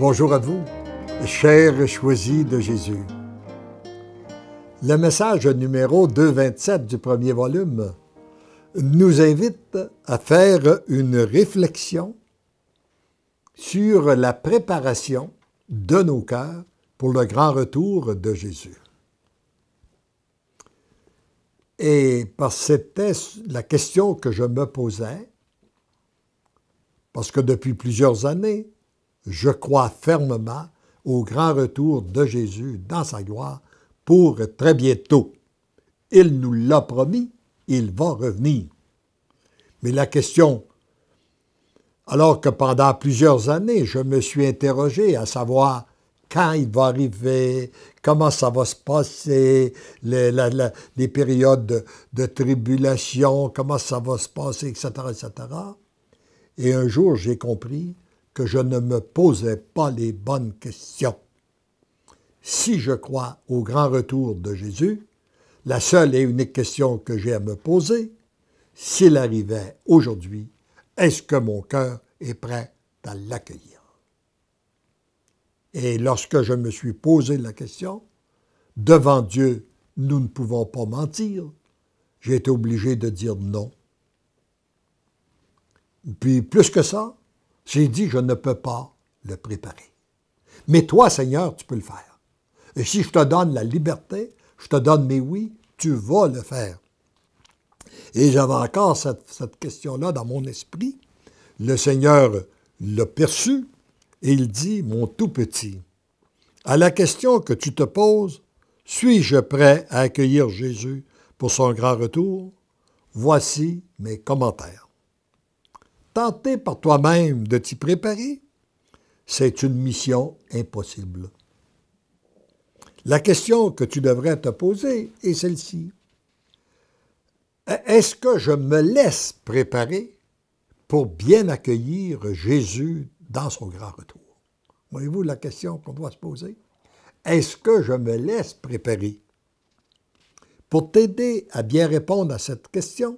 Bonjour à vous, chers choisis de Jésus. Le message numéro 227 du premier volume nous invite à faire une réflexion sur la préparation de nos cœurs pour le grand retour de Jésus. Et parce que c'était la question que je me posais, parce que depuis plusieurs années, je crois fermement au grand retour de Jésus dans sa gloire pour très bientôt. Il nous l'a promis, il va revenir. Mais la question, alors que pendant plusieurs années, je me suis interrogé à savoir quand il va arriver, comment ça va se passer, les périodes de tribulation, comment ça va se passer, etc., etc. Et un jour, j'ai compris que je ne me posais pas les bonnes questions. Si je crois au grand retour de Jésus, la seule et unique question que j'ai à me poser, s'il arrivait aujourd'hui, est-ce que mon cœur est prêt à l'accueillir? Et lorsque je me suis posé la question, devant Dieu, nous ne pouvons pas mentir, j'ai été obligé de dire non. Puis plus que ça, j'ai dit, je ne peux pas le préparer. Mais toi, Seigneur, tu peux le faire. Et si je te donne la liberté, je te donne mes oui, tu vas le faire. Et j'avais encore cette question-là dans mon esprit. Le Seigneur l'a perçu et il dit, mon tout petit, à la question que tu te poses, suis-je prêt à accueillir Jésus pour son grand retour? Voici mes commentaires. Tenter par toi-même de t'y préparer, c'est une mission impossible. La question que tu devrais te poser est celle-ci. Est-ce que je me laisse préparer pour bien accueillir Jésus dans son grand retour? Voyez-vous la question qu'on doit se poser? Est-ce que je me laisse préparer? Pour t'aider à bien répondre à cette question,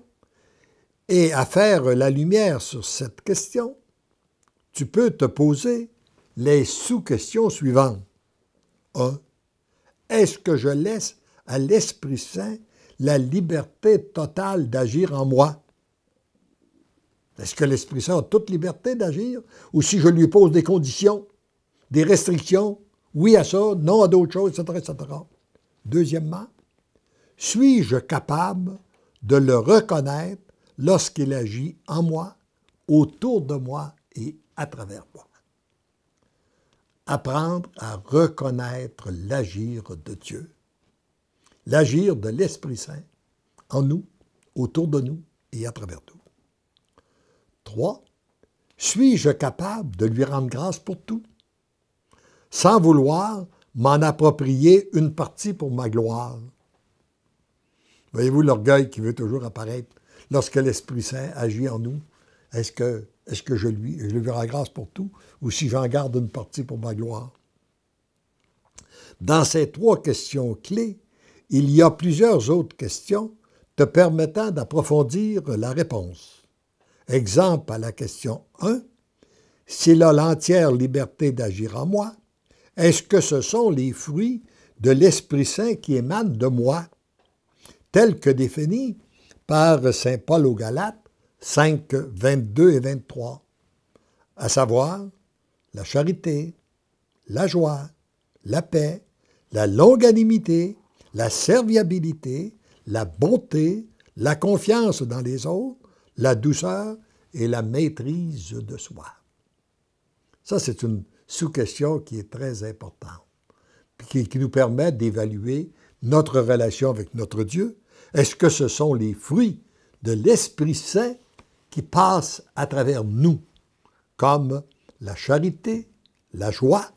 et à faire la lumière sur cette question, tu peux te poser les sous-questions suivantes. 1. Est-ce que je laisse à l'Esprit Saint la liberté totale d'agir en moi? Est-ce que l'Esprit Saint a toute liberté d'agir? Ou si je lui pose des conditions, des restrictions, oui à ça, non à d'autres choses, etc., etc. Deuxièmement, suis-je capable de le reconnaître lorsqu'il agit en moi, autour de moi et à travers moi? Apprendre à reconnaître l'agir de Dieu, l'agir de l'Esprit Saint en nous, autour de nous et à travers nous. 3. Suis-je capable de lui rendre grâce pour tout, sans vouloir m'en approprier une partie pour ma gloire? Voyez-vous l'orgueil qui veut toujours apparaître lorsque l'Esprit Saint agit en nous? Est-ce que je lui rends grâce pour tout ou si j'en garde une partie pour ma gloire? Dans ces 3 questions clés, il y a plusieurs autres questions te permettant d'approfondir la réponse. Exemple à la question 1, s'il a l'entière liberté d'agir en moi, est-ce que ce sont les fruits de l'Esprit Saint qui émanent de moi, tels que définis par saint Paul aux Galates 5, 22 et 23, à savoir la charité, la joie, la paix, la longanimité, la serviabilité, la bonté, la confiance dans les autres, la douceur et la maîtrise de soi. Ça, c'est une sous-question qui est très importante, qui nous permet d'évaluer notre relation avec notre Dieu. Est-ce que ce sont les fruits de l'Esprit Saint qui passent à travers nous, comme la charité, la joie,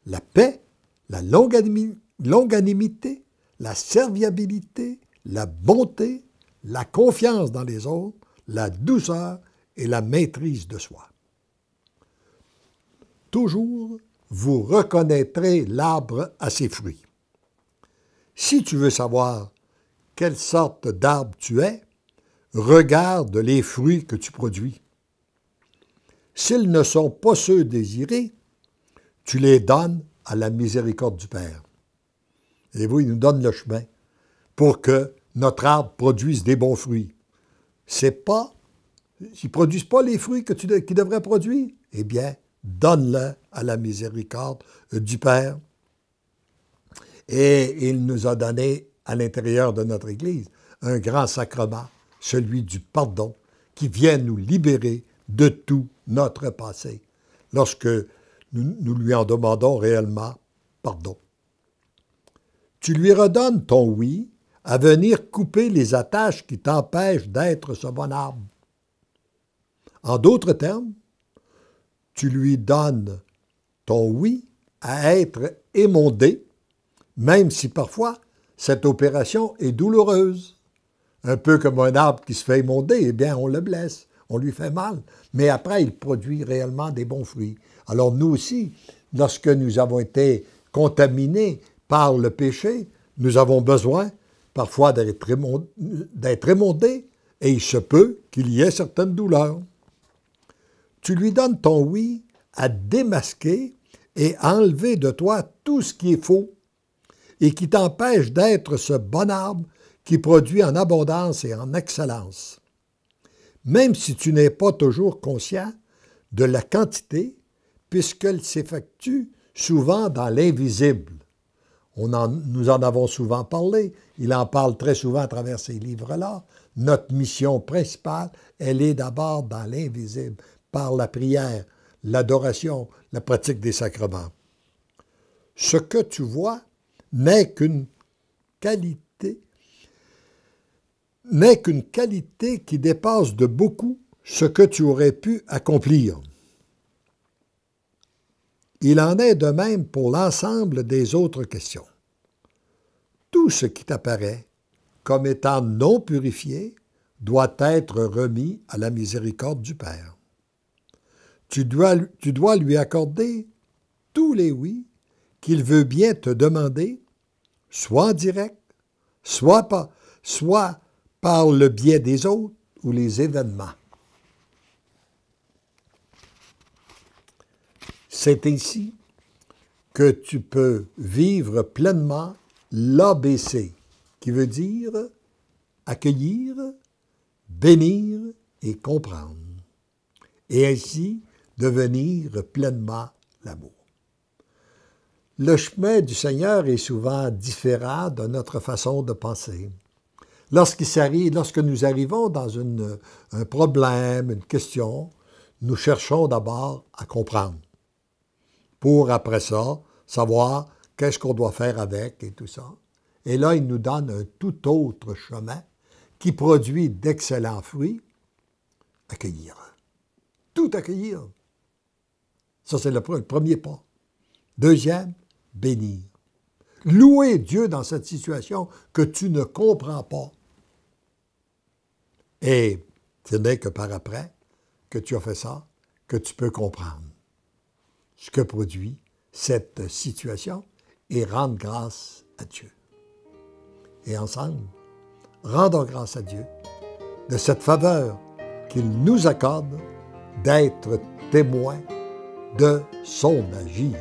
la paix, la longanimité, la serviabilité, la bonté, la confiance dans les autres, la douceur et la maîtrise de soi. Toujours, vous reconnaîtrez l'arbre à ses fruits. Si tu veux savoir quelle sorte d'arbre tu es, regarde les fruits que tu produis. S'ils ne sont pas ceux désirés, tu les donnes à la miséricorde du Père. Et vous, il nous donne le chemin pour que notre arbre produise des bons fruits. C'est pas, s'ils ne produisent pas les fruits qu'ils devraient produire, eh bien, donne-le à la miséricorde du Père. Et il nous a donné, à l'intérieur de notre Église, un grand sacrement, celui du pardon, qui vient nous libérer de tout notre passé, lorsque nous lui en demandons réellement pardon. Tu lui redonnes ton oui à venir couper les attaches qui t'empêchent d'être ce bon arbre. En d'autres termes, tu lui donnes ton oui à être émondé, même si parfois cette opération est douloureuse. Un peu comme un arbre qui se fait émonder, eh bien, on le blesse, on lui fait mal. Mais après, il produit réellement des bons fruits. Alors nous aussi, lorsque nous avons été contaminés par le péché, nous avons besoin parfois d'être émondés, et il se peut qu'il y ait certaines douleurs. Tu lui donnes ton oui à démasquer et enlever de toi tout ce qui est faux et qui t'empêche d'être ce bon arbre qui produit en abondance et en excellence. Même si tu n'es pas toujours conscient de la quantité, puisqu'elle s'effectue souvent dans l'invisible. Nous en avons souvent parlé, il en parle très souvent à travers ces livres-là. Notre mission principale, elle est d'abord dans l'invisible, par la prière, l'adoration, la pratique des sacrements. Ce que tu vois n'est qu'une qualité qui dépasse de beaucoup ce que tu aurais pu accomplir. Il en est de même pour l'ensemble des autres questions. Tout ce qui t'apparaît comme étant non purifié doit être remis à la miséricorde du Père. Tu dois lui accorder tous les oui qu'il veut bien te demander, soit en direct, soit par le biais des autres ou les événements. C'est ainsi que tu peux vivre pleinement l'ABC, qui veut dire accueillir, bénir et comprendre, et ainsi devenir pleinement l'amour. Le chemin du Seigneur est souvent différent de notre façon de penser. Lorsque nous arrivons dans un problème, une question, nous cherchons d'abord à comprendre, pour après ça, savoir qu'est-ce qu'on doit faire avec et tout ça. Et là, il nous donne un tout autre chemin qui produit d'excellents fruits, accueillir. Tout accueillir. Ça, c'est le premier pas. Deuxième, bénir. Louer Dieu dans cette situation que tu ne comprends pas. Et ce n'est que par après que tu as fait ça, que tu peux comprendre ce que produit cette situation et rendre grâce à Dieu. Et ensemble, rendons grâce à Dieu de cette faveur qu'il nous accorde d'être témoins de son agir.